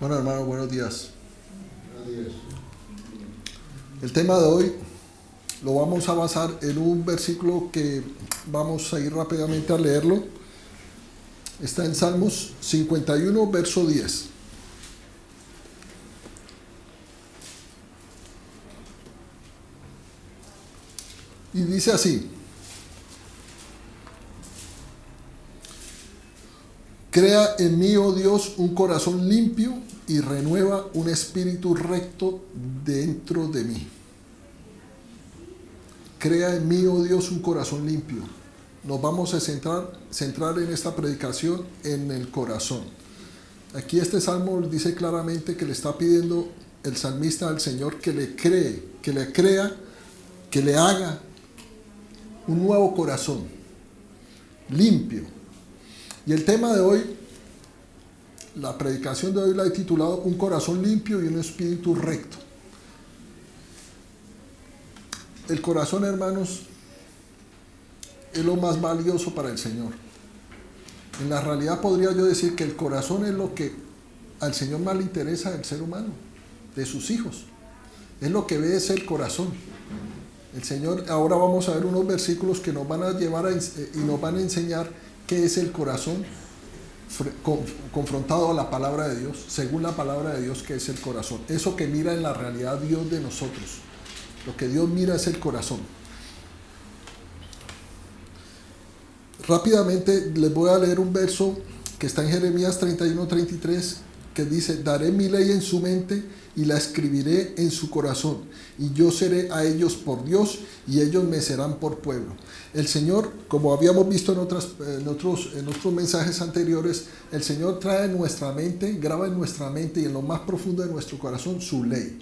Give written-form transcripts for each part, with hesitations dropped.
Bueno, hermanos, buenos días. Buenos días. El tema de hoy lo vamos a basar en un versículo que vamos a ir rápidamente a leerlo. Está en Salmos 51, verso 10. Y dice así: Crea en mí, oh Dios, un corazón limpio y renueva un espíritu recto dentro de mí. Crea en mí, oh Dios, un corazón limpio. Nos vamos a centrar en esta predicación en el corazón. Aquí este salmo dice claramente que le está pidiendo el salmista al Señor que le crea, que le haga un nuevo corazón, limpio. Y el tema de hoy, la predicación de hoy la he titulado Un corazón limpio y un espíritu recto. El corazón, hermanos, es lo más valioso para el Señor. En la realidad podría yo decir que el corazón es lo que al Señor más le interesa del ser humano, de sus hijos. Es lo que ve, es el corazón. El Señor, ahora vamos a ver unos versículos que nos van a llevar y nos van a enseñar qué es el corazón confrontado a la palabra de Dios, según la palabra de Dios, qué es el corazón. Eso que mira en la realidad Dios de nosotros. Lo que Dios mira es el corazón. Rápidamente les voy a leer un verso que está en Jeremías 31:33, que dice: Daré mi ley en su mente y la escribiré en su corazón, y yo seré a ellos por Dios y ellos me serán por pueblo. El Señor, como habíamos visto en otros mensajes anteriores, el Señor trae en nuestra mente, graba en nuestra mente y en lo más profundo de nuestro corazón su ley,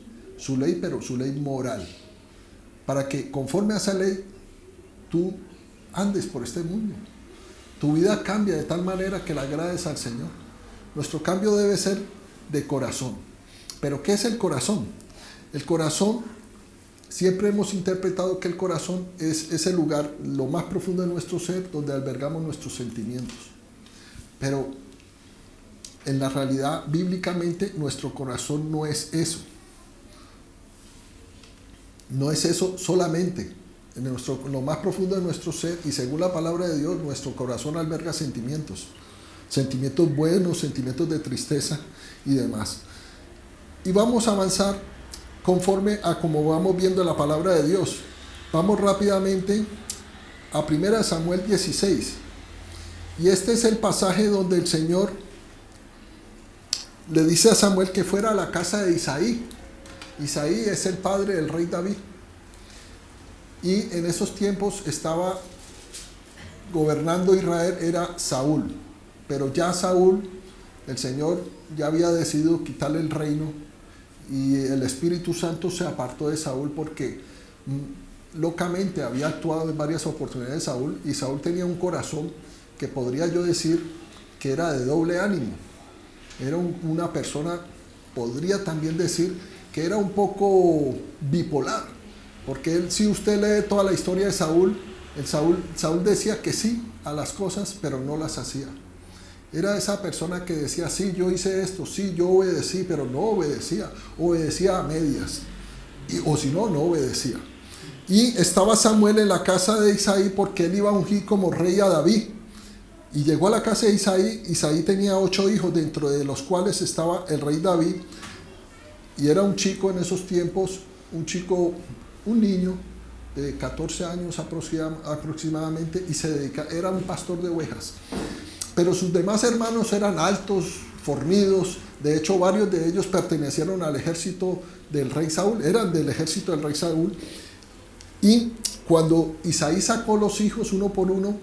pero su ley moral, para que conforme a esa ley tú andes por este mundo. Tu vida cambia de tal manera que le agrades al Señor. Nuestro cambio debe ser de corazón. ¿Pero qué es el corazón? El corazón, siempre hemos interpretado que el corazón es ese lugar, lo más profundo de nuestro ser, donde albergamos nuestros sentimientos. Pero en la realidad, bíblicamente, nuestro corazón no es eso. No es eso solamente. En lo más profundo de nuestro ser, y según la palabra de Dios, nuestro corazón alberga sentimientos buenos, sentimientos de tristeza y demás. Y vamos a avanzar conforme a como vamos viendo la palabra de Dios. Vamos rápidamente a 1 Samuel 16, y este es el pasaje donde el Señor le dice a Samuel que fuera a la casa de Isaí. Isaí es el padre del rey David. Y en esos tiempos estaba gobernando Israel, era Saúl. Pero ya Saúl, el Señor ya había decidido quitarle el reino, y el Espíritu Santo se apartó de Saúl porque locamente había actuado en varias oportunidades Saúl, y Saúl tenía un corazón que podría yo decir que era de doble ánimo. Era una persona, podría también decir que era un poco bipolar. Porque él, si usted lee toda la historia de Saúl, Saúl decía que sí a las cosas, pero no las hacía. Era esa persona que decía: sí, yo hice esto, sí, yo obedecí, pero no obedecía. Obedecía a medias. O si no, no obedecía. Y estaba Samuel en la casa de Isaí porque él iba a ungir como rey a David. Y llegó a la casa de Isaí. Isaí tenía 8 hijos, dentro de los cuales estaba el rey David. Y era un chico en esos tiempos, un niño de 14 años aproximadamente, y era un pastor de ovejas. Pero sus demás hermanos eran altos, fornidos. De hecho, varios de ellos pertenecieron al ejército del rey Saúl, eran del ejército del rey Saúl. Y cuando Isaí sacó los hijos uno por uno,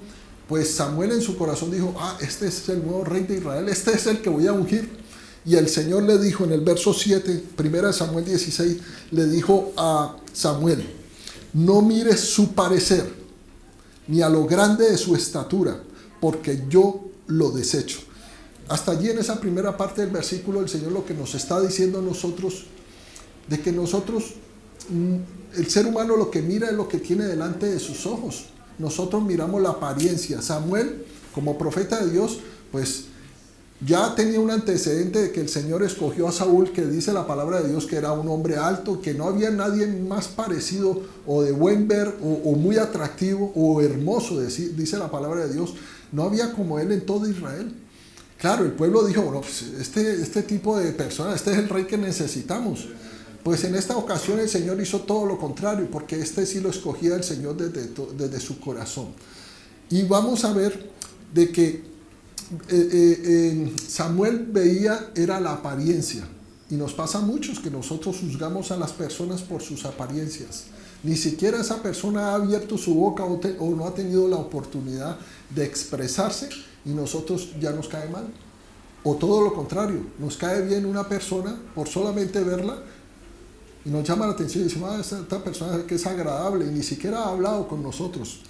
pues Samuel en su corazón dijo: este es el nuevo rey de Israel, este es el que voy a ungir. Y el Señor le dijo en el verso 7, 1 Samuel 16, le dijo a Samuel: no mires su parecer, ni a lo grande de su estatura, porque yo lo desecho. Hasta allí, en esa primera parte del versículo, el Señor lo que nos está diciendo a nosotros, de que nosotros, el ser humano lo que mira es lo que tiene delante de sus ojos. Nosotros miramos la apariencia. Samuel, como profeta de Dios, pues Ya tenía un antecedente de que el Señor escogió a Saúl, que dice la palabra de Dios que era un hombre alto, que no había nadie más parecido o de buen ver o muy atractivo o hermoso, dice la palabra de Dios. No había como él en todo Israel. Claro, el pueblo dijo, bueno, pues este tipo de persona, este es el rey que necesitamos. Pues en esta ocasión el Señor hizo todo lo contrario, porque este sí lo escogía el Señor desde su corazón. Y vamos a ver de que Samuel veía era la apariencia, y nos pasa a muchos que nosotros juzgamos a las personas por sus apariencias. Ni siquiera esa persona ha abierto su boca o no ha tenido la oportunidad de expresarse y nosotros ya nos cae mal. O todo lo contrario, nos cae bien una persona por solamente verla y nos llama la atención y decimos, esta persona que es agradable, y ni siquiera ha hablado con nosotros.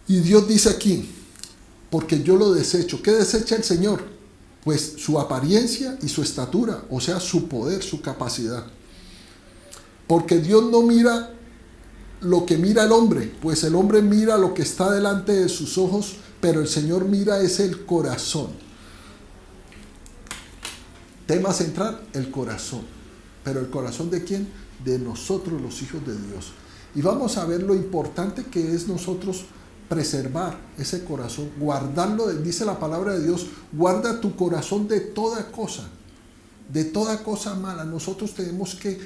Y Dios dice aquí, porque yo lo desecho. ¿Qué desecha el Señor? Pues su apariencia y su estatura, o sea, su poder, su capacidad. Porque Dios no mira lo que mira el hombre, pues el hombre mira lo que está delante de sus ojos, pero el Señor mira es el corazón. Tema central, el corazón. ¿Pero el corazón de quién? De nosotros, los hijos de Dios. Y vamos a ver lo importante que es nosotros preservar ese corazón, guardarlo. Dice la palabra de Dios, guarda tu corazón de toda cosa mala. Nosotros tenemos que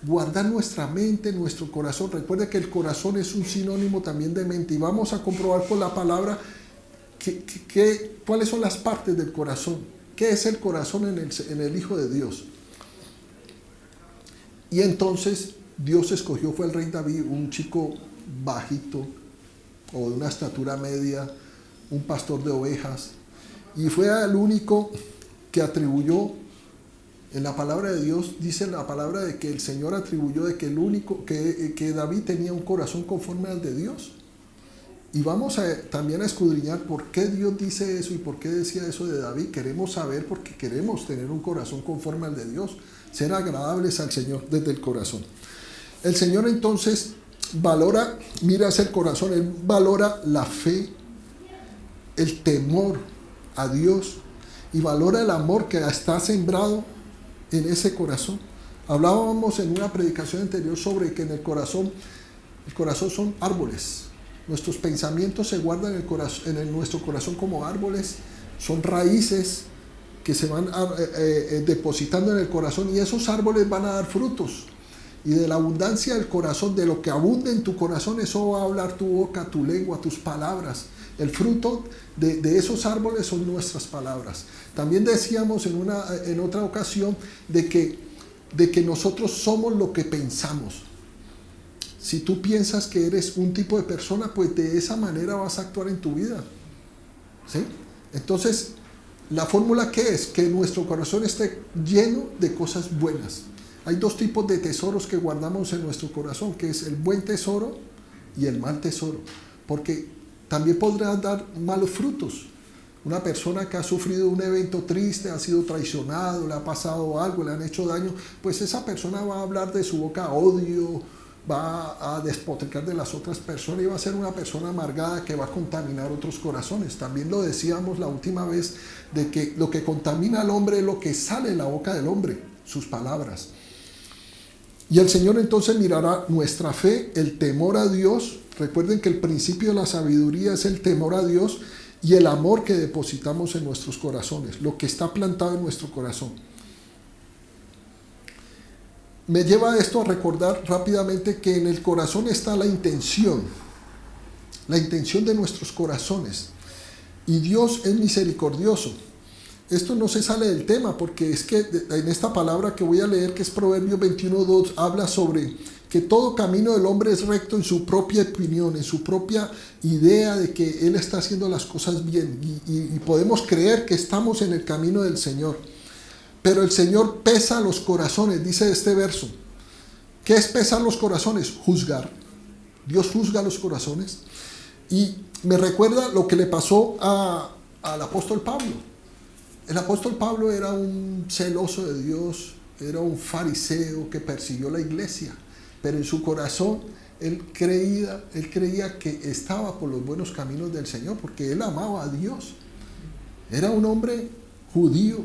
guardar nuestra mente, nuestro corazón. Recuerda que el corazón es un sinónimo también de mente, y vamos a comprobar por la palabra cuáles son las partes del corazón, qué es el corazón en el Hijo de Dios. Y entonces Dios escogió, fue el rey David, un chico bajito o de una estatura media, un pastor de ovejas, y fue el único que atribuyó, en la palabra de Dios dice la palabra de que el Señor atribuyó de que el único que David tenía un corazón conforme al de Dios. Y vamos también a escudriñar por qué Dios dice eso y por qué decía eso de David. Queremos saber, porque queremos tener un corazón conforme al de Dios, ser agradables al Señor desde el corazón. El Señor entonces valora, mira hacia el corazón, Él valora la fe, el temor a Dios, y valora el amor que está sembrado en ese corazón. Hablábamos en una predicación anterior sobre que en el corazón son árboles. Nuestros pensamientos se guardan en nuestro corazón como árboles, son raíces que se van depositando en el corazón, y esos árboles van a dar frutos. Y de la abundancia del corazón, de lo que abunda en tu corazón, eso va a hablar tu boca, tu lengua, tus palabras. El fruto de esos árboles son nuestras palabras. También decíamos en otra ocasión de que nosotros somos lo que pensamos. Si tú piensas que eres un tipo de persona, pues de esa manera vas a actuar en tu vida. ¿Sí? Entonces, la fórmula ¿qué es? Que nuestro corazón esté lleno de cosas buenas. Hay dos tipos de tesoros que guardamos en nuestro corazón, que es el buen tesoro y el mal tesoro. Porque también podrán dar malos frutos. Una persona que ha sufrido un evento triste, ha sido traicionado, le ha pasado algo, le han hecho daño, pues esa persona va a hablar de su boca odio, va a despotricar de las otras personas y va a ser una persona amargada que va a contaminar otros corazones. También lo decíamos la última vez, de que lo que contamina al hombre es lo que sale de la boca del hombre, sus palabras. Y el Señor entonces mirará nuestra fe, el temor a Dios. Recuerden que el principio de la sabiduría es el temor a Dios y el amor que depositamos en nuestros corazones, lo que está plantado en nuestro corazón. Me lleva esto a recordar rápidamente que en el corazón está la intención de nuestros corazones. Y Dios es misericordioso. Esto no se sale del tema, porque es que en esta palabra que voy a leer, que es Proverbios 21:2, habla sobre que todo camino del hombre es recto en su propia opinión, en su propia idea de que él está haciendo las cosas bien, y podemos creer que estamos en el camino del Señor. Pero el Señor pesa los corazones, dice este verso. ¿Qué es pesar los corazones? Juzgar. Dios juzga los corazones. Y me recuerda lo que le pasó al apóstol Pablo. El apóstol Pablo era un celoso de Dios, era un fariseo que persiguió la iglesia, pero en su corazón él creía que estaba por los buenos caminos del Señor, porque él amaba a Dios. Era un hombre judío,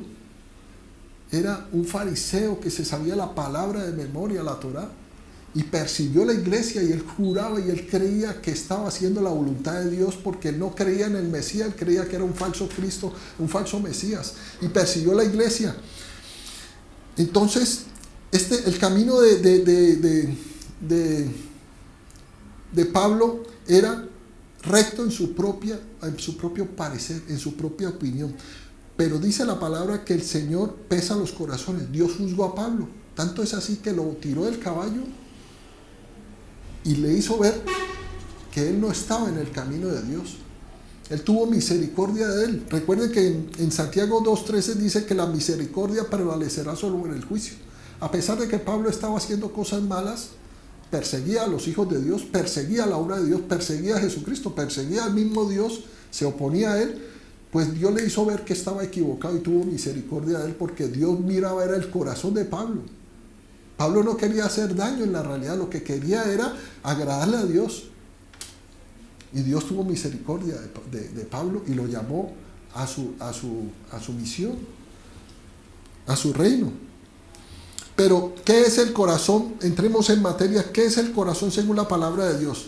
era un fariseo que se sabía la palabra de memoria, la Torá, y persiguió la iglesia, y él juraba y él creía que estaba haciendo la voluntad de Dios, porque él no creía en el Mesías, él creía que era un falso Cristo, un falso Mesías, y persiguió la iglesia. Entonces, el camino de Pablo era recto en su propio parecer, en su propia opinión. Pero dice la palabra que el Señor pesa los corazones. Dios juzgó a Pablo. Tanto es así que lo tiró del caballo y le hizo ver que él no estaba en el camino de Dios. Él tuvo misericordia de él. Recuerden que en Santiago 2:13 dice que la misericordia prevalecerá sobre el juicio. A pesar de que Pablo estaba haciendo cosas malas, perseguía a los hijos de Dios, perseguía la obra de Dios, perseguía a Jesucristo, perseguía al mismo Dios, se oponía a él, pues Dios le hizo ver que estaba equivocado y tuvo misericordia de él, porque Dios miraba era el corazón de Pablo. Pablo no quería hacer daño en la realidad, lo que quería era agradarle a Dios. Y Dios tuvo misericordia de Pablo y lo llamó a su misión, a su reino. Pero, ¿qué es el corazón? Entremos en materia. ¿Qué es el corazón según la palabra de Dios?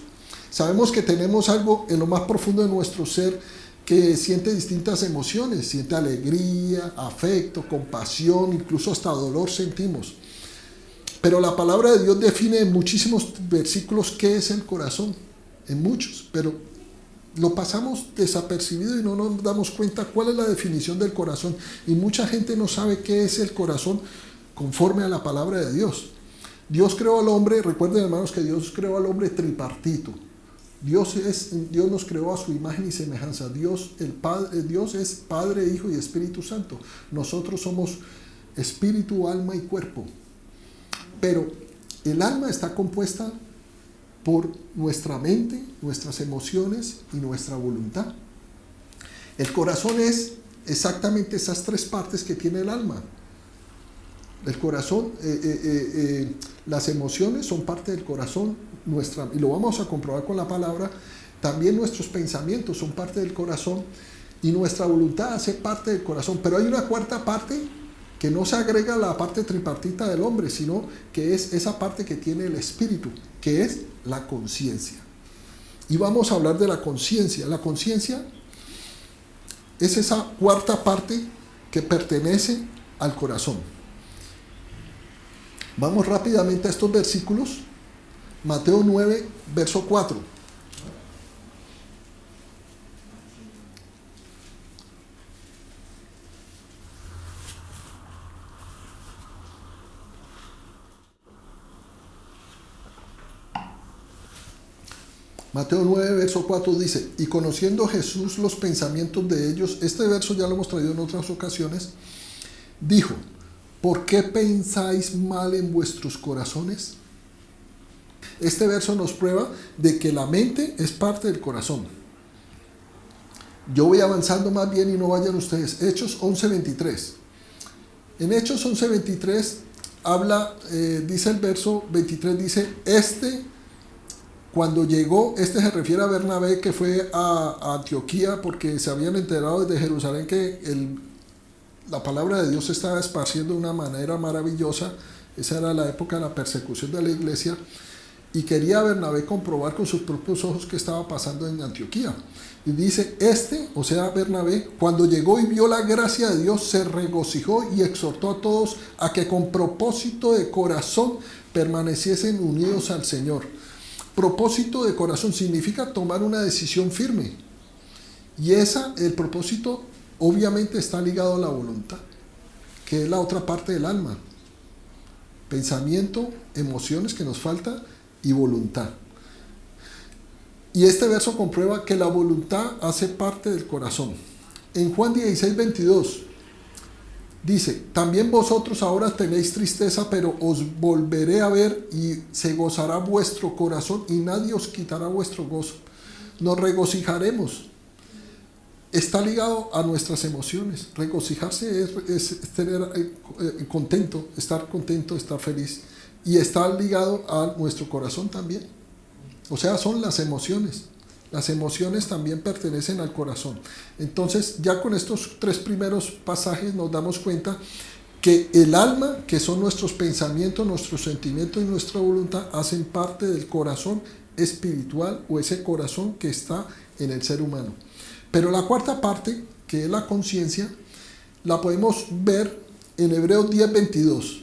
Sabemos que tenemos algo en lo más profundo de nuestro ser que siente distintas emociones, siente alegría, afecto, compasión, incluso hasta dolor sentimos. Pero la palabra de Dios define en muchísimos versículos qué es el corazón, en muchos, pero lo pasamos desapercibido y no nos damos cuenta cuál es la definición del corazón. Y mucha gente no sabe qué es el corazón conforme a la palabra de Dios. Dios creó al hombre, recuerden hermanos que Dios creó al hombre tripartito. Dios nos creó a su imagen y semejanza. Dios es Padre, Hijo y Espíritu Santo. Nosotros somos espíritu, alma y cuerpo. Pero el alma está compuesta por nuestra mente, nuestras emociones y nuestra voluntad. El corazón es exactamente esas tres partes que tiene el alma. El corazón, las emociones son parte del corazón, y lo vamos a comprobar con la palabra. También nuestros pensamientos son parte del corazón y nuestra voluntad hace parte del corazón. Pero hay una cuarta parte que no se agrega a la parte tripartita del hombre, sino que es esa parte que tiene el espíritu, que es la conciencia. Y vamos a hablar de la conciencia. La conciencia es esa cuarta parte que pertenece al corazón. Vamos rápidamente a estos versículos. Mateo 9, verso 4. Mateo 9, verso 4 dice: y conociendo Jesús los pensamientos de ellos, este verso ya lo hemos traído en otras ocasiones, dijo: ¿por qué pensáis mal en vuestros corazones? Este verso nos prueba de que la mente es parte del corazón. Yo voy avanzando más bien y no vayan ustedes. Hechos 11:23. En Hechos 11:23 habla, dice el verso 23, dice: cuando llegó, se refiere a Bernabé, que fue a Antioquía, porque se habían enterado desde Jerusalén que la palabra de Dios se estaba esparciendo de una manera maravillosa. Esa era la época de la persecución de la iglesia, y quería Bernabé comprobar con sus propios ojos qué estaba pasando en Antioquía. Y dice: o sea Bernabé, cuando llegó y vio la gracia de Dios, se regocijó y exhortó a todos a que con propósito de corazón permaneciesen unidos al Señor. Propósito de corazón significa tomar una decisión firme, y el propósito obviamente está ligado a la voluntad, que es la otra parte del alma. Pensamiento, emociones que nos falta, y voluntad. Y este verso comprueba que la voluntad hace parte del corazón. En Juan 16:22 dice: también vosotros ahora tenéis tristeza, pero os volveré a ver y se gozará vuestro corazón y nadie os quitará vuestro gozo. Nos regocijaremos. Está ligado a nuestras emociones. Regocijarse es tener contento, estar feliz. Y está ligado a nuestro corazón también. O sea, son las emociones. Las emociones también pertenecen al corazón. Entonces, ya con estos 3 primeros pasajes nos damos cuenta que el alma, que son nuestros pensamientos, nuestros sentimientos y nuestra voluntad, hacen parte del corazón espiritual o ese corazón que está en el ser humano. Pero la cuarta parte, que es la conciencia, la podemos ver en Hebreos 10:22.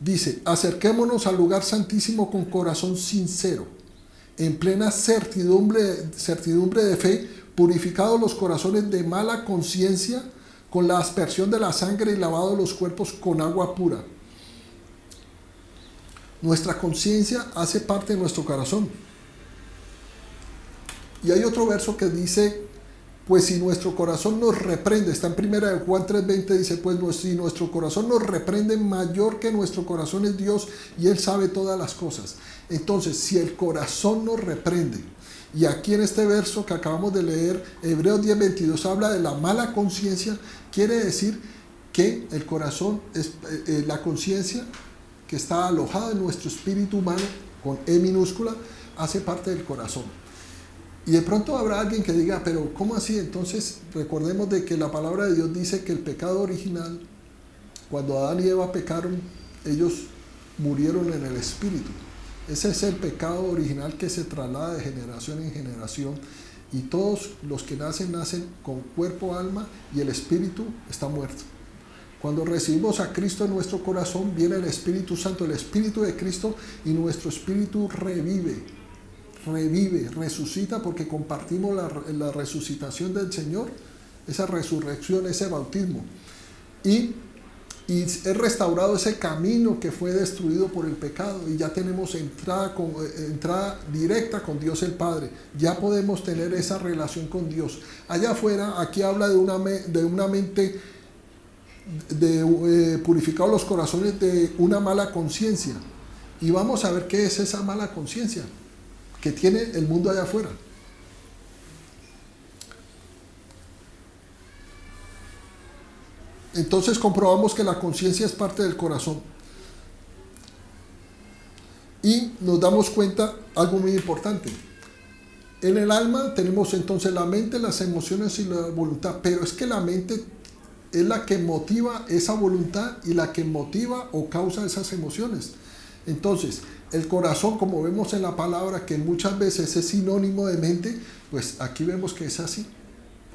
Dice: acerquémonos al lugar santísimo con corazón sincero, en plena certidumbre de fe, purificados los corazones de mala conciencia, con la aspersión de la sangre y lavado los cuerpos con agua pura. Nuestra conciencia hace parte de nuestro corazón. Y hay otro verso que dice: pues si nuestro corazón nos reprende, está en 1 Juan 3:20, dice: pues si nuestro corazón nos reprende, mayor que nuestro corazón es Dios, y Él sabe todas las cosas. Entonces, si el corazón nos reprende, y aquí en este verso que acabamos de leer, Hebreos 10:22, habla de la mala conciencia, quiere decir que el corazón es la conciencia que está alojada en nuestro espíritu humano, con E minúscula, hace parte del corazón. Y de pronto habrá alguien que diga: pero ¿cómo así? Entonces recordemos de que la palabra de Dios dice que el pecado original, cuando Adán y Eva pecaron, ellos murieron en el espíritu. Ese es el pecado original que se traslada de generación en generación, y todos los que nacen con cuerpo, alma, y el espíritu está muerto. Cuando recibimos a Cristo en nuestro corazón, viene el Espíritu Santo, el Espíritu de Cristo, y nuestro espíritu revive, resucita, porque compartimos la resucitación del Señor, esa resurrección, ese bautismo, y es restaurado ese camino que fue destruido por el pecado, y ya tenemos entrada directa con Dios el Padre. Ya podemos tener esa relación con Dios. Allá afuera, aquí habla de una mente purificados los corazones de una mala conciencia, y vamos a ver qué es esa mala conciencia que tiene el mundo allá afuera. Entonces comprobamos que la conciencia es parte del corazón, y nos damos cuenta algo muy importante. En el alma tenemos entonces la mente, las emociones y la voluntad, pero es que la mente es la que motiva esa voluntad y la que motiva o causa esas emociones. Entonces, el corazón, como vemos en la palabra, que muchas veces es sinónimo de mente, pues aquí vemos que es así.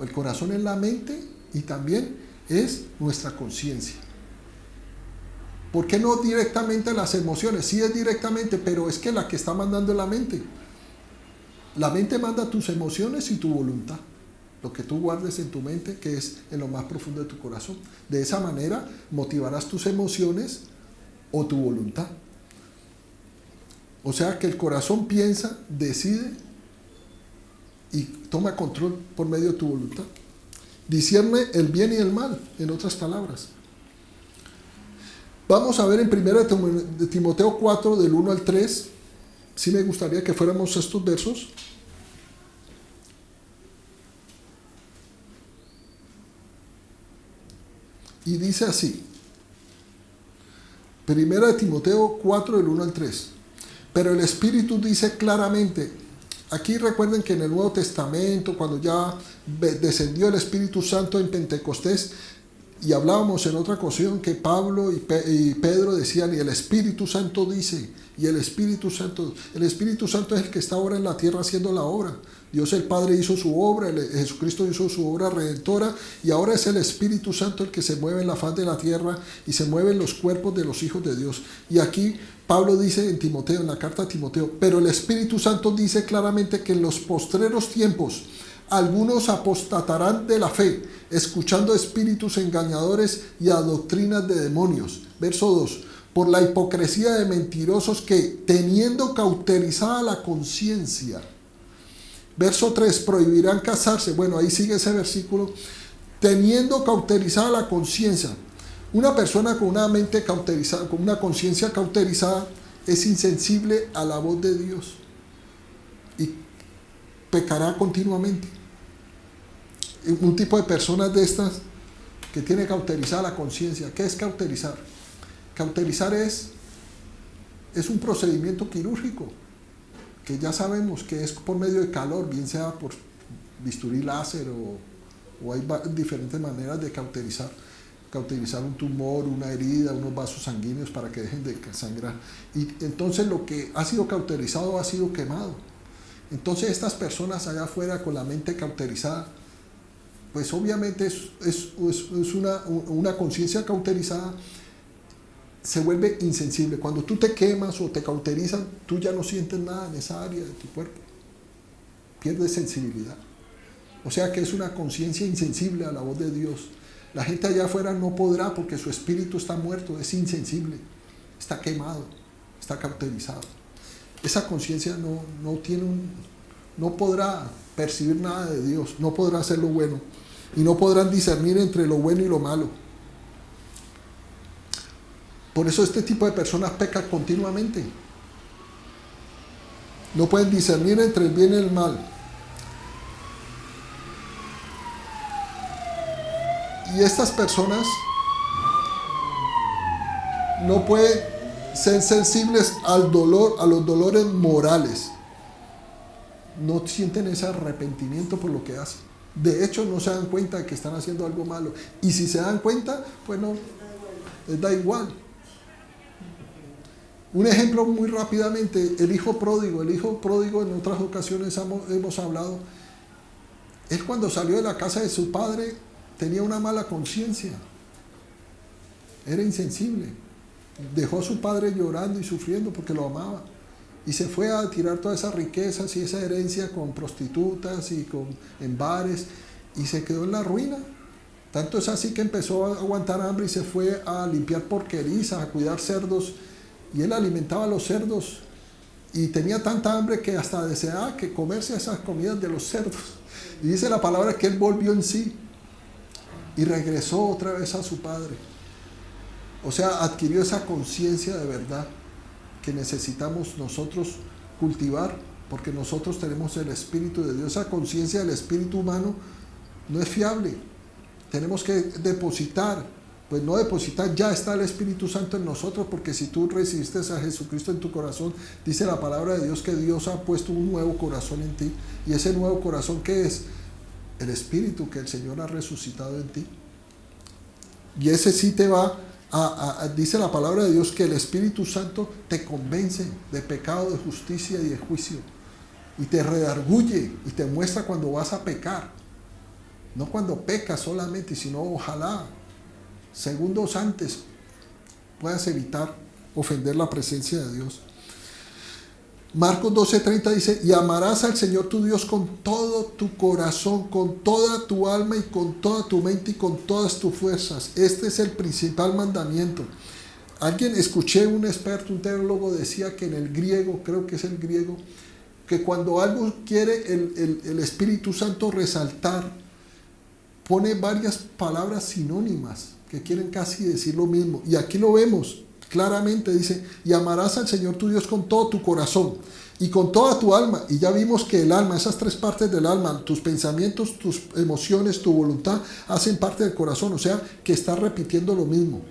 El corazón es la mente y también es nuestra conciencia. ¿Por qué no directamente las emociones? Sí es directamente, pero es que la que está mandando es la mente. La mente manda tus emociones y tu voluntad. Lo que tú guardes en tu mente, que es en lo más profundo de tu corazón. De esa manera motivarás tus emociones o tu voluntad. O sea que el corazón piensa, decide y toma control por medio de tu voluntad. Discierne el bien y el mal, en otras palabras. Vamos a ver en 1 Timoteo 4, del 1 al 3. Sí me gustaría que fuéramos estos versos. Y dice así, 1 Timoteo 4, del 1 al 3. Pero el Espíritu dice claramente, aquí recuerden que en el Nuevo Testamento, cuando ya descendió el Espíritu Santo en Pentecostés, y hablábamos en otra ocasión que Pablo y Pedro decían: y el Espíritu Santo dice, y el Espíritu Santo es el que está ahora en la tierra haciendo la obra. Dios el Padre hizo su obra, Jesucristo hizo su obra redentora, y ahora es el Espíritu Santo el que se mueve en la faz de la tierra y se mueve en los cuerpos de los hijos de Dios. Y aquí Pablo dice en Timoteo, en la carta a Timoteo: pero el Espíritu Santo dice claramente que en los postreros tiempos algunos apostatarán de la fe, escuchando espíritus engañadores y a doctrinas de demonios. Verso 2. Por la hipocresía de mentirosos que, teniendo cauterizada la conciencia. Verso 3. Prohibirán casarse. Bueno, ahí sigue ese versículo. Teniendo cauterizada la conciencia. Una persona con una mente cauterizada, con una conciencia cauterizada, es insensible a la voz de Dios y pecará continuamente. Un tipo de personas de estas que tiene cauterizada la conciencia. ¿Qué es cauterizar? Cauterizar es un procedimiento quirúrgico. que ya sabemos que es por medio de calor, bien sea por bisturí láser o hay diferentes maneras de cauterizar un tumor, una herida, unos vasos sanguíneos para que dejen de sangrar. Y entonces lo que ha sido cauterizado ha sido quemado. Entonces estas personas allá afuera con la mente cauterizada, pues obviamente es una conciencia cauterizada, se vuelve insensible. Cuando tú te quemas o te cauterizan, tú ya no sientes nada en esa área de tu cuerpo. Pierdes sensibilidad. O sea que es una conciencia insensible a la voz de Dios. La gente allá afuera no podrá porque su espíritu está muerto, es insensible, está quemado, está cauterizado. Esa conciencia no podrá percibir nada de Dios, no podrá hacer lo bueno y no podrán discernir entre lo bueno y lo malo. Por eso este tipo de personas pecan continuamente. No pueden discernir entre el bien y el mal. Y estas personas no pueden ser sensibles al dolor, a los dolores morales. No sienten ese arrepentimiento por lo que hacen. De hecho, no se dan cuenta de que están haciendo algo malo. Y si se dan cuenta, pues no, les da igual. Un ejemplo muy rápidamente, el hijo pródigo. El hijo pródigo, en otras ocasiones hemos hablado, él cuando salió de la casa de su padre tenía una mala conciencia, era insensible, dejó a su padre llorando y sufriendo porque lo amaba y se fue a tirar todas esas riquezas y esa herencia con prostitutas y en bares y se quedó en la ruina. Tanto es así que empezó a aguantar hambre y se fue a limpiar porquerizas, a cuidar cerdos, y él alimentaba a los cerdos y tenía tanta hambre que hasta deseaba que comerse esas comidas de los cerdos. Y dice la palabra que él volvió en sí y regresó otra vez a su padre. O sea, adquirió esa conciencia de verdad que necesitamos nosotros cultivar, porque nosotros tenemos el Espíritu de Dios. Esa conciencia del espíritu humano no es fiable. Tenemos que depositar, pues no depositar, ya está el Espíritu Santo en nosotros, porque si tú recibiste a Jesucristo en tu corazón, dice la palabra de Dios que Dios ha puesto un nuevo corazón en ti. ¿Y ese nuevo corazón qué es? El Espíritu que el Señor ha resucitado en ti. Y ese sí te va dice la palabra de Dios que el Espíritu Santo te convence de pecado, de justicia y de juicio. Y te redarguye y te muestra cuando vas a pecar. No cuando pecas solamente, sino ojalá segundos antes puedas evitar ofender la presencia de Dios. Marcos 12:30 dice, y amarás al Señor tu Dios con todo tu corazón, con toda tu alma y con toda tu mente y con todas tus fuerzas. Este es el principal mandamiento. Escuché un experto, un teólogo, decía que en el griego, creo que es el griego, que cuando algo quiere el Espíritu Santo resaltar, pone varias palabras sinónimas que quieren casi decir lo mismo. Y aquí lo vemos. Claramente dice, y amarás al Señor tu Dios con todo tu corazón y con toda tu alma. Y ya vimos que el alma, esas tres partes del alma, tus pensamientos, tus emociones, tu voluntad, hacen parte del corazón. O sea, que estás repitiendo lo mismo.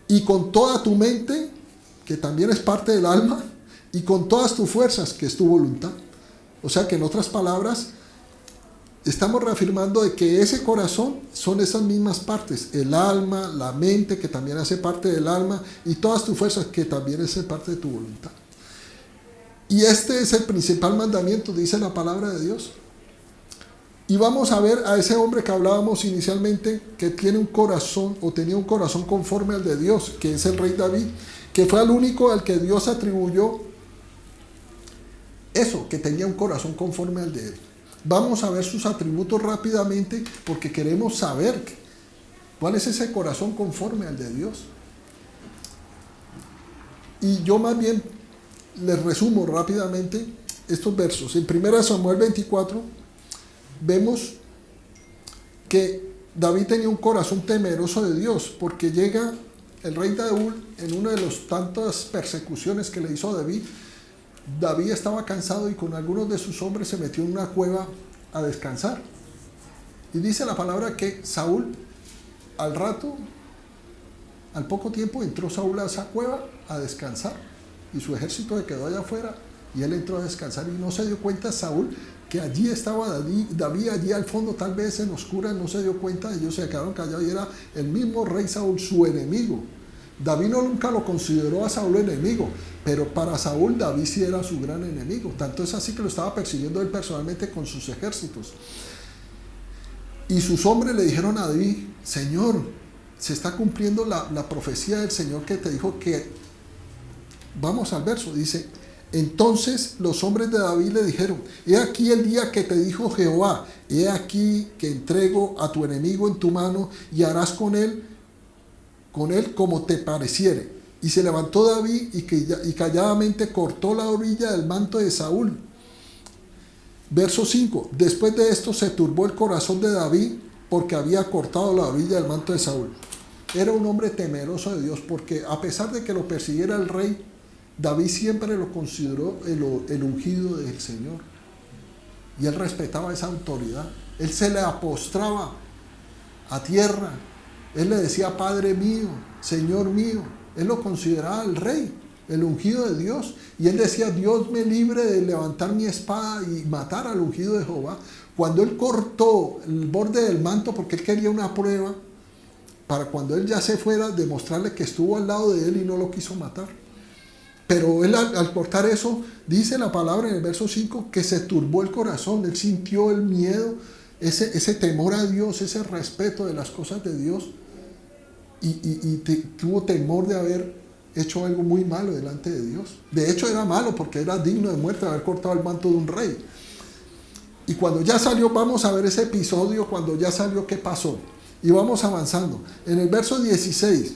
Y con toda tu mente, que también es parte del alma, y con todas tus fuerzas, que es tu voluntad. O sea que en otras palabras, estamos reafirmando de que ese corazón son esas mismas partes, el alma, la mente, que también hace parte del alma, y todas tus fuerzas, que también hacen parte de tu voluntad. Y este es el principal mandamiento, dice la palabra de Dios. Y vamos a ver a ese hombre que hablábamos inicialmente, que tiene un corazón, o tenía un corazón conforme al de Dios, que es el rey David, que fue el único al que Dios atribuyó eso, que tenía un corazón conforme al de él. Vamos a ver sus atributos rápidamente porque queremos saber cuál es ese corazón conforme al de Dios. Y yo más bien les resumo rápidamente estos versos. En 1 Samuel 24 vemos que David tenía un corazón temeroso de Dios, porque llega el rey Saúl en una de las tantas persecuciones que le hizo a David. David estaba cansado y con algunos de sus hombres se metió en una cueva a descansar. Y dice la palabra que Saúl, al poco tiempo entró Saúl a esa cueva a descansar y su ejército se quedó allá afuera Y él entró a descansar y no se dio cuenta Saúl que allí estaba David allí al fondo, tal vez en oscuras, no se dio cuenta, ellos se quedaron callados y era el mismo rey Saúl, su enemigo. David nunca lo consideró a Saúl enemigo, pero para Saúl David sí era su gran enemigo. Tanto es así que lo estaba persiguiendo él personalmente con sus ejércitos. Y sus hombres le dijeron a David: Señor, se está cumpliendo la profecía del Señor que te dijo que... Vamos al verso, dice: entonces los hombres de David le dijeron: he aquí el día que te dijo Jehová, he aquí que entrego a tu enemigo en tu mano y harás con él como te pareciere. Y se levantó David y calladamente cortó la orilla del manto de Saúl. Verso 5: después de esto se turbó el corazón de David porque había cortado la orilla del manto de Saúl. Era un hombre temeroso de Dios, porque a pesar de que lo persiguiera el rey, David siempre lo consideró el ungido del Señor. Y él respetaba esa autoridad. Él se le apostraba a tierra. Él le decía: Padre mío, Señor mío. Él lo consideraba el rey, el ungido de Dios. Y él decía: Dios me libre de levantar mi espada y matar al ungido de Jehová. Cuando él cortó el borde del manto, porque él quería una prueba, para cuando él ya se fuera, demostrarle que estuvo al lado de él y no lo quiso matar. Pero él al cortar eso, dice la palabra en el verso 5, que se turbó el corazón. Él sintió el miedo, ese temor a Dios, ese respeto de las cosas de Dios. Y tuvo temor de haber hecho algo muy malo delante de Dios. De hecho era malo, porque era digno de muerte haber cortado el manto de un rey. Y cuando ya salió, vamos a ver ese episodio, cuando ya salió, ¿qué pasó? Y vamos avanzando. En el verso 16,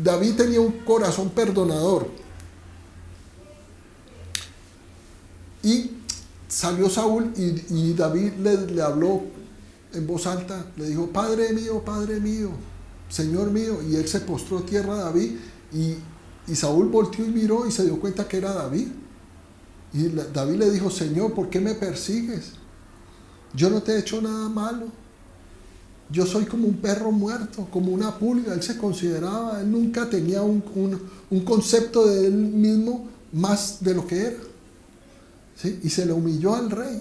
David tenía un corazón perdonador. Y salió Saúl y David le habló en voz alta, le dijo: Padre mío, Señor mío. Y él se postró a tierra a David y Saúl volteó y miró y se dio cuenta que era David. Y David le dijo: Señor, ¿por qué me persigues? Yo no te he hecho nada malo. Yo soy como un perro muerto, como una pulga. Él se consideraba, él nunca tenía un concepto de él mismo más de lo que era. ¿Sí? Y se le humilló al rey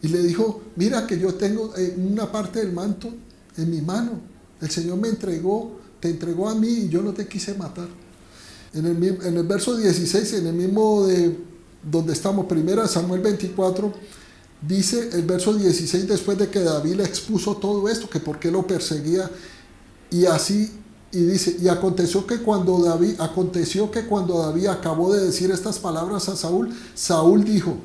y le dijo: mira que yo tengo una parte del manto en mi mano. El Señor te entregó a mí y yo no te quise matar. En el verso 16, en el mismo de donde estamos, 1 Samuel 24, dice el verso 16, después de que David le expuso todo esto, que por qué lo perseguía, y así, y dice: y aconteció que cuando David acabó de decir estas palabras a Saúl, Saúl dijo: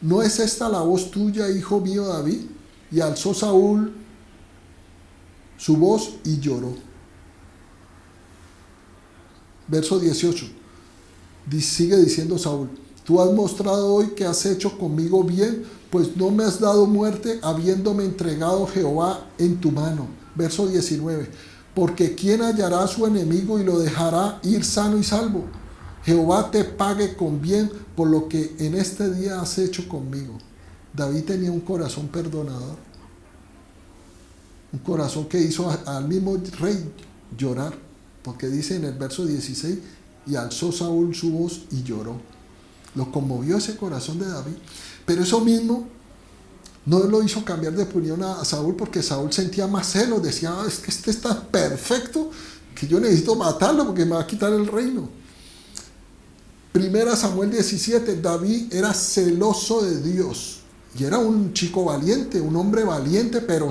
¿no es esta la voz tuya, hijo mío David? Y alzó Saúl su voz y lloró. Verso 18, sigue diciendo Saúl: tú has mostrado hoy que has hecho conmigo bien, pues no me has dado muerte, habiéndome entregado Jehová en tu mano. Verso 19, porque ¿quién hallará a su enemigo y lo dejará ir sano y salvo? Jehová te pague con bien por lo que en este día has hecho conmigo. David tenía un corazón perdonador, un corazón que hizo al mismo rey llorar, porque dice en el verso 16, y alzó Saúl su voz y lloró. Lo conmovió ese corazón de David. Pero eso mismo no lo hizo cambiar de opinión a Saúl, porque Saúl sentía más celos. Decía: es que este está perfecto, que yo necesito matarlo porque me va a quitar el reino. 1 Samuel 17, David era celoso de Dios. Y era un chico valiente, un hombre valiente, pero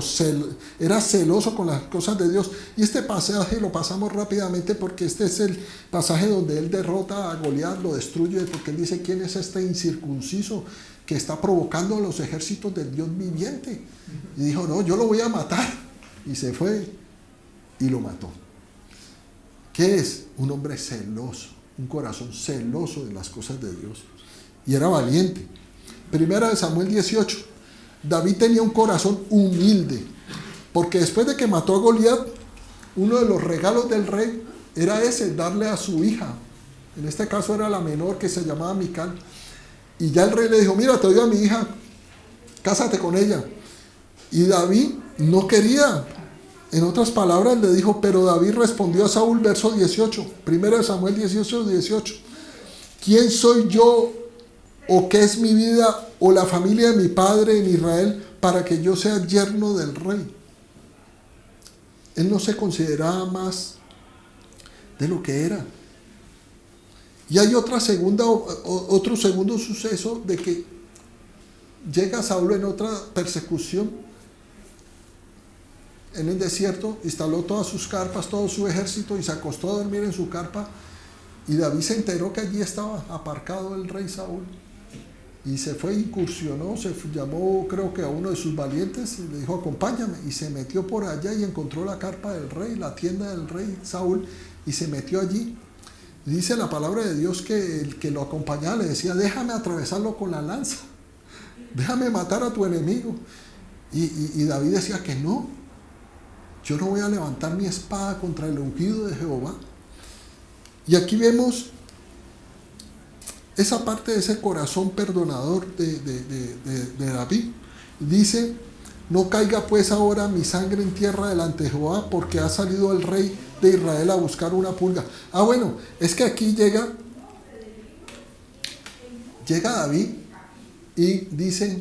era celoso con las cosas de Dios. Y este pasaje lo pasamos rápidamente, porque este es el pasaje donde él derrota a Goliat, lo destruye, porque él dice: ¿quién es este incircunciso que está provocando a los ejércitos del Dios viviente? Y dijo: no, yo lo voy a matar. Y se fue y lo mató. ¿Qué es? Un hombre celoso, un corazón celoso de las cosas de Dios. Y era valiente. 1 Samuel 18, David tenía un corazón humilde, porque después de que mató a Goliat, uno de los regalos del rey era ese, darle a su hija. En este caso era la menor, que se llamaba Mical. Y ya el rey le dijo: mira, te doy a mi hija, cásate con ella. Y David no quería. En otras palabras le dijo, pero David respondió a Saúl, verso 18, 1 Samuel 18, 18. ¿Quién soy yo ¿O qué es mi vida o la familia de mi padre en Israel para que yo sea yerno del rey? Él no se consideraba más de lo que era. Y hay otro segundo suceso de que llega Saúl en otra persecución en el desierto, instaló todas sus carpas, todo su ejército y se acostó a dormir en su carpa. Y David se enteró que allí estaba aparcado el rey Saúl. Y se fue, incursionó, llamó creo que a uno de sus valientes y le dijo acompáñame. Y se metió por allá y encontró la carpa del rey, la tienda del rey Saúl, y se metió allí. Dice la palabra de Dios que el que lo acompañaba le decía, déjame atravesarlo con la lanza, déjame matar a tu enemigo. Y David decía que no, yo no voy a levantar mi espada contra el ungido de Jehová. Y aquí vemos esa parte de ese corazón perdonador de David. Dice, no caiga pues ahora mi sangre en tierra delante de Jehová, porque ha salido el rey de Israel a buscar una pulga. Bueno, es que aquí llega David y dice,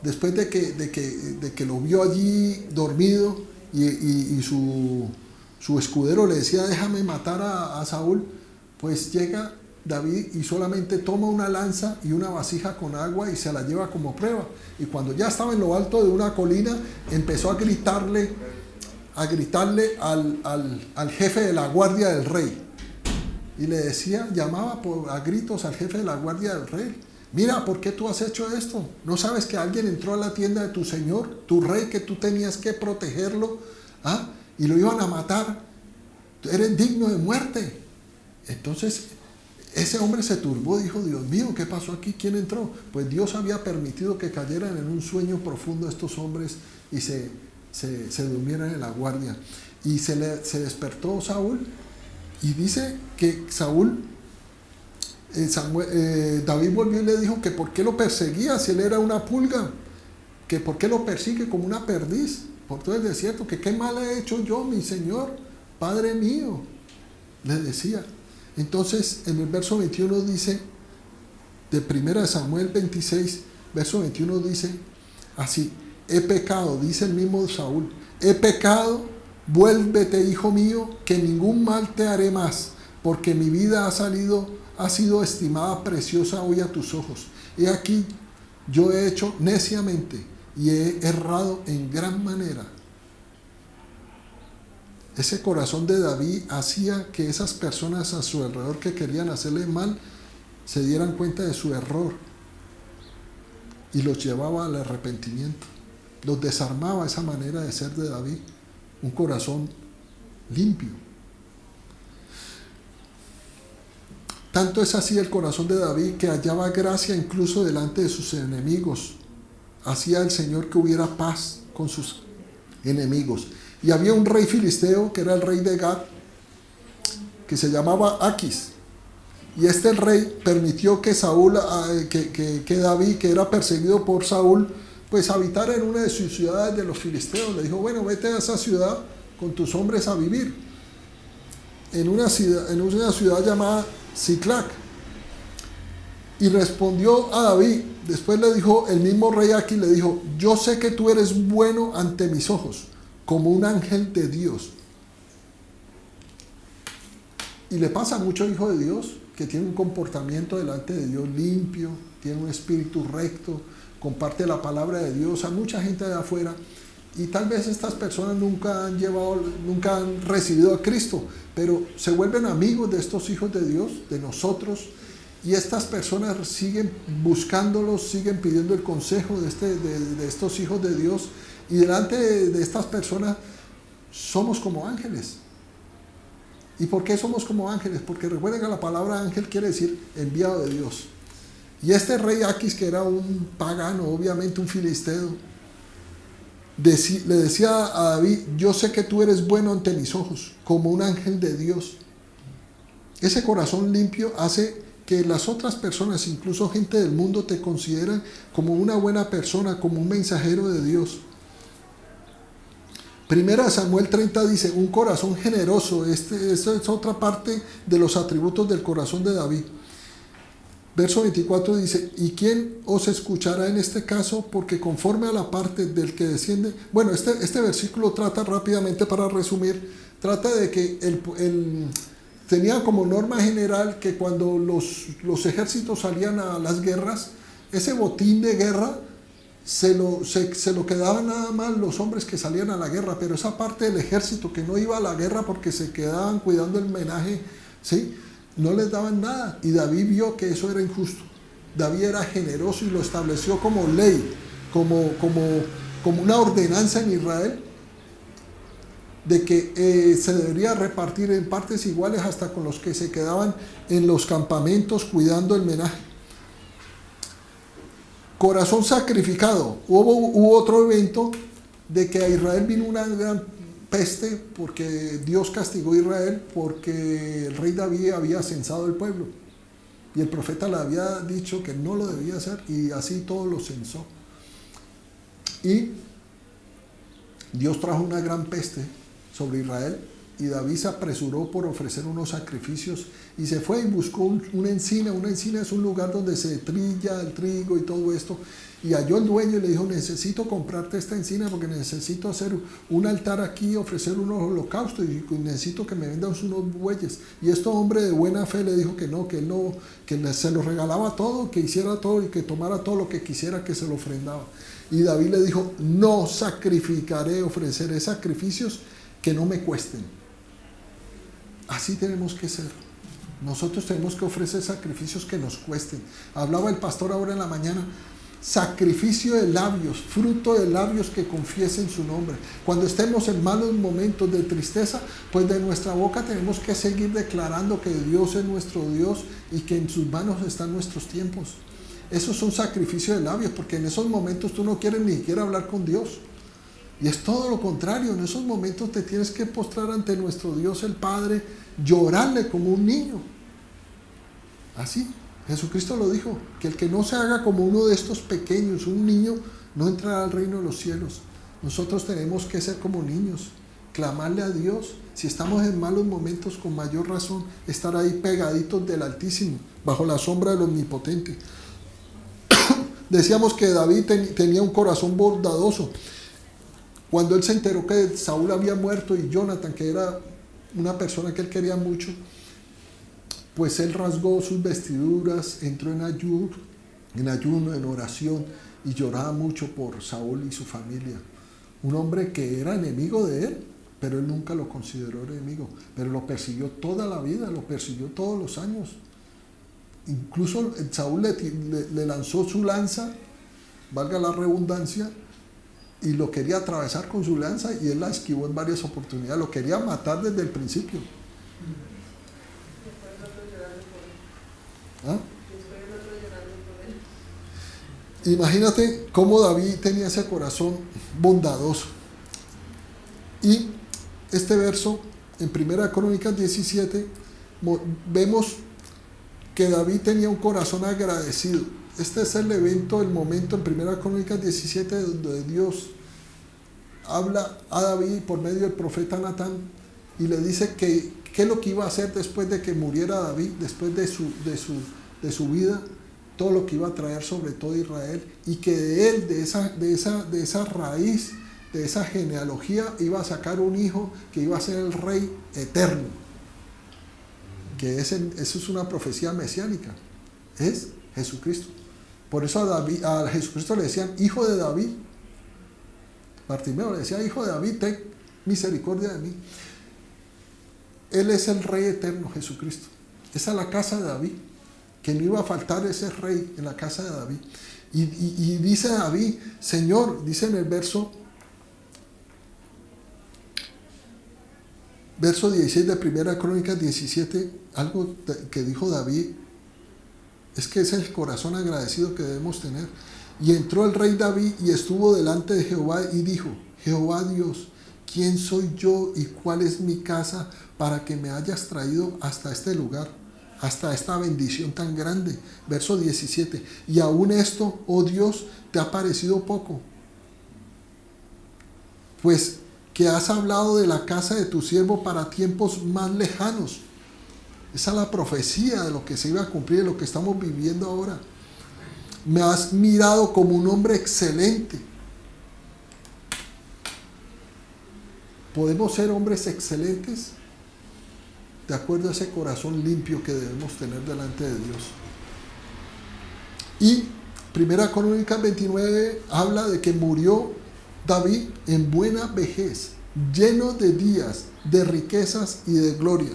después de que lo vio allí dormido y su escudero le decía, déjame matar a Saúl, pues llega David y solamente toma una lanza y una vasija con agua y se la lleva como prueba. Y cuando ya estaba en lo alto de una colina, empezó a gritarle al jefe de la guardia del rey. Y le decía, llamaba a gritos al jefe de la guardia del rey. Mira, ¿por qué tú has hecho esto? ¿No sabes que alguien entró a la tienda de tu señor, tu rey, que tú tenías que protegerlo? Y lo iban a matar. Eres digno de muerte. Entonces ese hombre se turbó, dijo, Dios mío, ¿qué pasó aquí? ¿Quién entró? Pues Dios había permitido que cayeran en un sueño profundo estos hombres y se durmieran en la guardia. Y se despertó Saúl y dice que David volvió y le dijo que por qué lo perseguía si él era una pulga, que por qué lo persigue como una perdiz por todo el desierto, que qué mal he hecho yo, mi señor, padre mío, le decía. Entonces en el verso 21 dice, de 1 Samuel 26, verso 21 dice así, he pecado, dice el mismo Saúl, he pecado, vuélvete, hijo mío, que ningún mal te haré más, porque mi vida ha sido estimada preciosa hoy a tus ojos. He aquí, yo he hecho neciamente y he errado en gran manera. Ese corazón de David hacía que esas personas a su alrededor que querían hacerle mal se dieran cuenta de su error y los llevaba al arrepentimiento. Los desarmaba esa manera de ser de David, un corazón limpio. Tanto es así el corazón de David que hallaba gracia incluso delante de sus enemigos. Hacía el Señor que hubiera paz con sus enemigos. Y había un rey filisteo que era el rey de Gad, que se llamaba Aquis. Y este rey permitió que que David, que era perseguido por Saúl, pues habitara en una de sus ciudades de los filisteos. Le dijo, bueno, vete a esa ciudad con tus hombres a vivir. En una ciudad llamada Siclac. Y respondió a David, después le dijo el mismo rey Aquis, le dijo, yo sé que tú eres bueno ante mis ojos, como un ángel de Dios. Y le pasa a muchos hijos de Dios que tienen un comportamiento delante de Dios limpio, tienen un espíritu recto, comparte la palabra de Dios a mucha gente de afuera, y tal vez estas personas nunca han recibido a Cristo, pero se vuelven amigos de estos hijos de Dios, de nosotros, y estas personas siguen buscándolos, siguen pidiendo el consejo de estos hijos de Dios, y delante de estas personas somos como ángeles. ¿Y por qué somos como ángeles? Porque recuerden que la palabra ángel quiere decir enviado de Dios. Y este rey Aquis, que era un pagano, obviamente un filisteo, le decía a David, yo sé que tú eres bueno ante mis ojos, como un ángel de Dios. Ese corazón limpio hace que las otras personas, incluso gente del mundo, te consideran como una buena persona, como un mensajero de Dios. 1 Samuel 30 dice, un corazón generoso. Esta es otra parte de los atributos del corazón de David. Verso 24 dice, ¿y quién os escuchará en este caso? Porque conforme a la parte del que desciende... Bueno, este versículo trata rápidamente, para resumir, trata de que tenía como norma general que cuando los ejércitos salían a las guerras, ese botín de guerra se lo quedaban nada más los hombres que salían a la guerra, pero esa parte del ejército que no iba a la guerra porque se quedaban cuidando el menaje, ¿sí?, no les daban nada. Y David vio que eso era injusto. David era generoso y lo estableció como ley, como una ordenanza en Israel, de que se debería repartir en partes iguales hasta con los que se quedaban en los campamentos cuidando el menaje. Corazón sacrificado. Hubo otro evento de que a Israel vino una gran peste, porque Dios castigó a Israel porque el rey David había censado el pueblo y el profeta le había dicho que no lo debía hacer, y así todo lo censó, y Dios trajo una gran peste sobre Israel, y David se apresuró por ofrecer unos sacrificios y se fue y buscó una encina. Una encina es un lugar donde se trilla el trigo y todo esto, y halló el dueño y le dijo, necesito comprarte esta encina porque necesito hacer un altar aquí, ofrecer unos holocaustos, y necesito que me vendas unos bueyes. Y este hombre de buena fe le dijo que no, que se lo regalaba todo, que hiciera todo y que tomara todo lo que quisiera, que se lo ofrendaba. Y David le dijo, no ofreceré sacrificios que no me cuesten. Así tenemos que ser. Nosotros tenemos que ofrecer sacrificios que nos cuesten. Hablaba el pastor ahora en la mañana, sacrificio de labios, fruto de labios que confiesen su nombre. Cuando estemos en malos momentos de tristeza, pues de nuestra boca tenemos que seguir declarando que Dios es nuestro Dios y que en sus manos están nuestros tiempos. Eso es un sacrificio de labios, porque en esos momentos tú no quieres ni siquiera hablar con Dios. Y es todo lo contrario. En esos momentos te tienes que postrar ante nuestro Dios el Padre, llorarle como un niño. Así, Jesucristo lo dijo, que el que no se haga como uno de estos pequeños, un niño, no entrará al reino de los cielos. Nosotros tenemos que ser como niños, clamarle a Dios. Si estamos en malos momentos, con mayor razón, estar ahí pegaditos del Altísimo, bajo la sombra del Omnipotente. Decíamos que David tenía un corazón bondadoso. Cuando él se enteró que Saúl había muerto y Jonathan, que era una persona que él quería mucho, pues él rasgó sus vestiduras, entró en ayuno, en oración, y lloraba mucho por Saúl y su familia. Un hombre que era enemigo de él, pero él nunca lo consideró enemigo, pero lo persiguió toda la vida, lo persiguió todos los años. Incluso Saúl le lanzó su lanza, valga la redundancia, y lo quería atravesar con su lanza, y él la esquivó en varias oportunidades. Lo quería matar desde el principio. ¿Ah? Imagínate cómo David tenía ese corazón bondadoso. Y este verso, en 1 Crónicas 17, vemos que David tenía un corazón agradecido. Este es el evento, el momento en 1 Crónicas 17 donde Dios habla a David por medio del profeta Natán y le dice que qué es lo que iba a hacer después de que muriera David, después de su vida, todo lo que iba a traer sobre todo Israel, y que de él, de esa raíz, de esa genealogía, iba a sacar un hijo que iba a ser el rey eterno, que eso es una profecía mesiánica, es Jesucristo. Por eso a Jesucristo le decían hijo de David. Bartimeo le decía, hijo de David, ten misericordia de mí. Él es el rey eterno, Jesucristo. Esa es la casa de David, que no iba a faltar ese rey en la casa de David. Y dice David, Señor, dice en el verso 16 de 1 Crónicas 17, algo que dijo David, es que es el corazón agradecido que debemos tener. Y entró el rey David y estuvo delante de Jehová y dijo, Jehová Dios, ¿quién soy yo y cuál es mi casa para que me hayas traído hasta este lugar, hasta esta bendición tan grande? Verso 17, y aún esto, oh Dios, te ha parecido poco, pues que has hablado de la casa de tu siervo para tiempos más lejanos. Esa es la profecía de lo que se iba a cumplir, de lo que estamos viviendo ahora. Me has mirado como un hombre excelente. ¿Podemos ser hombres excelentes? De acuerdo a ese corazón limpio que debemos tener delante de Dios. Y 1 Crónicas 29 habla de que murió David en buena vejez, lleno de días, de riquezas y de gloria.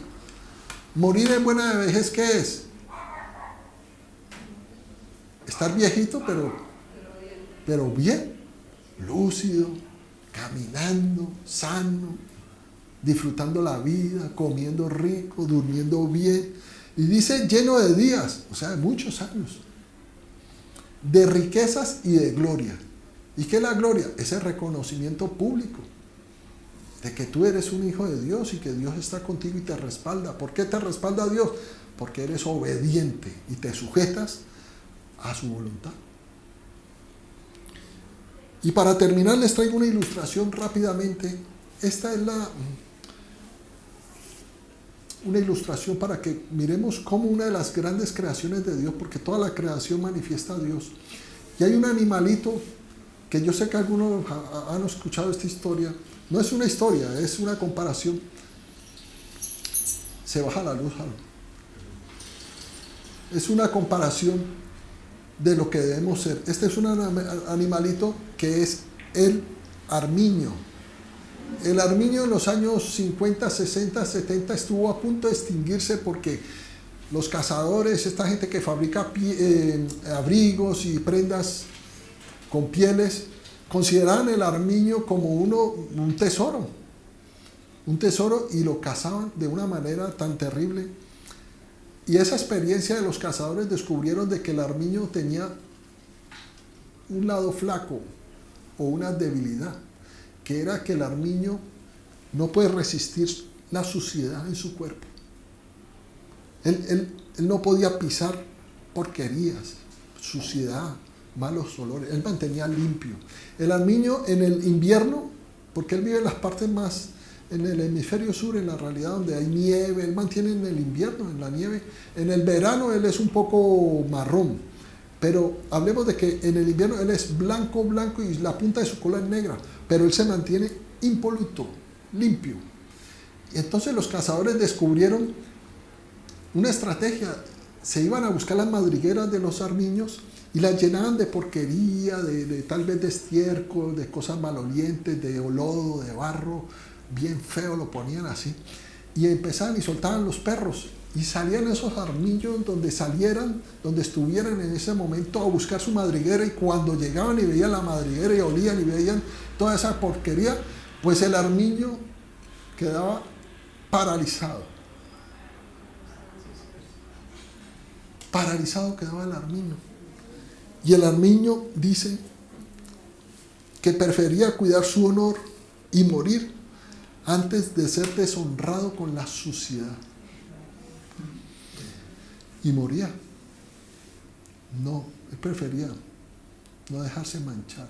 Morir en buena vejez, ¿qué es? Estar viejito, pero bien, lúcido, caminando, sano, disfrutando la vida, comiendo rico, durmiendo bien. Y dice lleno de días, o sea, de muchos años, de riquezas y de gloria. ¿Y qué es la gloria? Es el reconocimiento público de que tú eres un hijo de Dios y que Dios está contigo y te respalda. ¿Por qué te respalda Dios? Porque eres obediente y te sujetas a su voluntad. Y para terminar les traigo una ilustración rápidamente. Esta es una ilustración para que miremos cómo una de las grandes creaciones de Dios, porque toda la creación manifiesta a Dios. Y hay un animalito que yo sé que algunos han escuchado esta historia. No es una historia, es una comparación. Se baja la luz, Jalo. Es una comparación de lo que debemos ser. Este es un animalito que es el armiño. El armiño en los años 50, 60, 70 estuvo a punto de extinguirse porque los cazadores, esta gente que fabrica abrigos y prendas con pieles, consideraban el armiño como un tesoro y lo cazaban de una manera tan terrible. Y esa experiencia de los cazadores descubrieron de que el armiño tenía un lado flaco o una debilidad, que era que el armiño no puede resistir la suciedad en su cuerpo. Él no podía pisar porquerías, suciedad, malos olores. Él mantenía limpio. El armiño en el invierno, porque él vive en las partes más, en el hemisferio sur, en la realidad donde hay nieve, él mantiene en el invierno, en la nieve. En el verano él es un poco marrón, pero hablemos de que en el invierno él es blanco, blanco y la punta de su cola es negra, pero él se mantiene impoluto, limpio. Y entonces los cazadores descubrieron una estrategia. Se iban a buscar las madrigueras de los armiños y las llenaban de porquería, de tal vez de estiércol, de cosas malolientes, de lodo, de barro, bien feo, lo ponían así. Y empezaban y soltaban los perros. Y salían esos armiños donde salieran, donde estuvieran en ese momento a buscar su madriguera. Y cuando llegaban y veían la madriguera y olían y veían toda esa porquería, pues el armiño quedaba paralizado. Paralizado quedaba el armiño. Y el armiño dice que prefería cuidar su honor y morir antes de ser deshonrado con la suciedad. Y moría. No, él prefería no dejarse manchar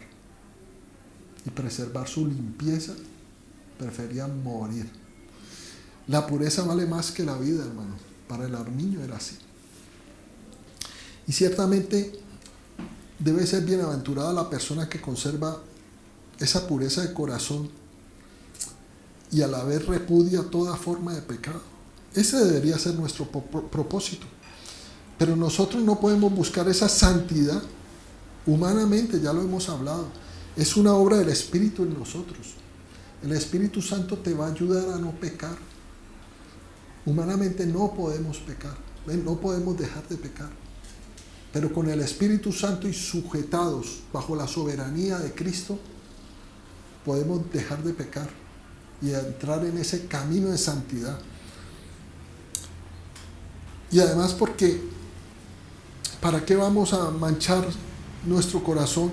y preservar su limpieza, prefería morir. La pureza vale más que la vida, hermano. Para el armiño era así. Y ciertamente debe ser bienaventurada la persona que conserva esa pureza de corazón y a la vez repudia toda forma de pecado. Ese debería ser nuestro propósito. Pero nosotros no podemos buscar esa santidad humanamente, ya lo hemos hablado. Es una obra del Espíritu en nosotros. El Espíritu Santo te va a ayudar a no pecar. Humanamente no podemos pecar, no podemos dejar de pecar. Pero con el Espíritu Santo y sujetados bajo la soberanía de Cristo, podemos dejar de pecar y entrar en ese camino de santidad. Y además porque, ¿para qué vamos a manchar nuestro corazón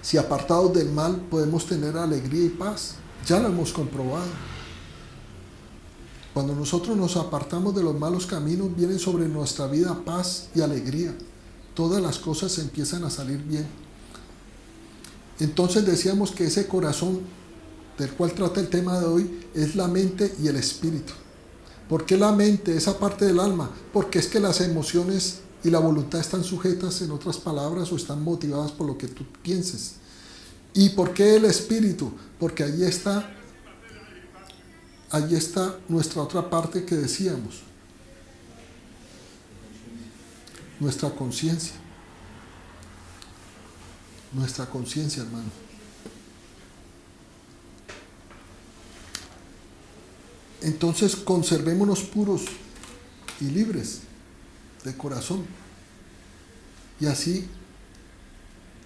si apartados del mal podemos tener alegría y paz? Ya lo hemos comprobado. Cuando nosotros nos apartamos de los malos caminos, vienen sobre nuestra vida paz y alegría. Todas las cosas empiezan a salir bien. Entonces decíamos que ese corazón del cual trata el tema de hoy es la mente y el espíritu. ¿Por qué la mente, esa parte del alma? Porque es que las emociones y la voluntad están sujetas, en otras palabras, o están motivadas por lo que tú pienses. ¿Y por qué el espíritu? Porque allí está nuestra otra parte que decíamos, nuestra conciencia. Nuestra conciencia, hermano. Entonces conservémonos puros y libres de corazón. Y así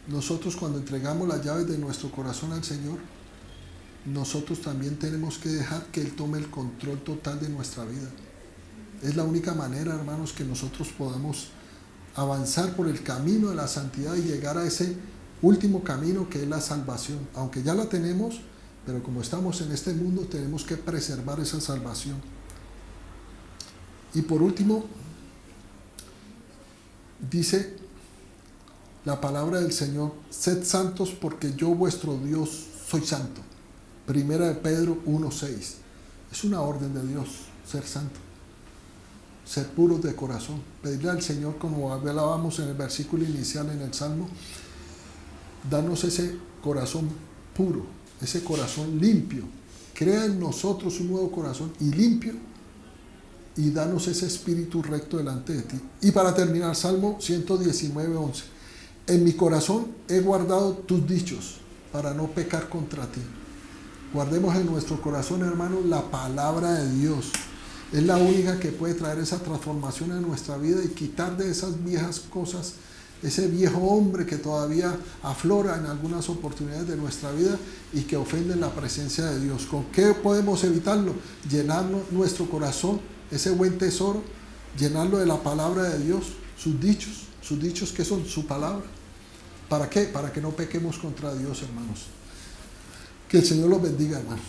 nosotros, cuando entregamos las llaves de nuestro corazón al Señor, nosotros también tenemos que dejar que Él tome el control total de nuestra vida. Es la única manera, hermanos, que nosotros podamos avanzar por el camino de la santidad y llegar a ese último camino que es la salvación. Aunque ya la tenemos, pero como estamos en este mundo, tenemos que preservar esa salvación. Y por último, dice la palabra del Señor: sed santos porque yo vuestro Dios soy santo. Primera de Pedro 1:6. Es una orden de Dios ser santo, ser puros de corazón, pedirle al Señor, como hablábamos en el versículo inicial en el Salmo, danos ese corazón puro, ese corazón limpio. Crea en nosotros un nuevo corazón y limpio, y danos ese espíritu recto delante de ti. Y para terminar, Salmo 119:11. En mi corazón he guardado tus dichos para no pecar contra ti. Guardemos en nuestro corazón, hermanos, la palabra de Dios. Es la única que puede traer esa transformación en nuestra vida y quitar de esas viejas cosas, ese viejo hombre que todavía aflora en algunas oportunidades de nuestra vida y que ofenden la presencia de Dios. ¿Con qué podemos evitarlo? Llenarnos nuestro corazón, ese buen tesoro, llenarlo de la palabra de Dios, sus dichos que son su palabra. ¿Para qué? Para que no pequemos contra Dios, hermanos. Que el Señor los bendiga, hermanos.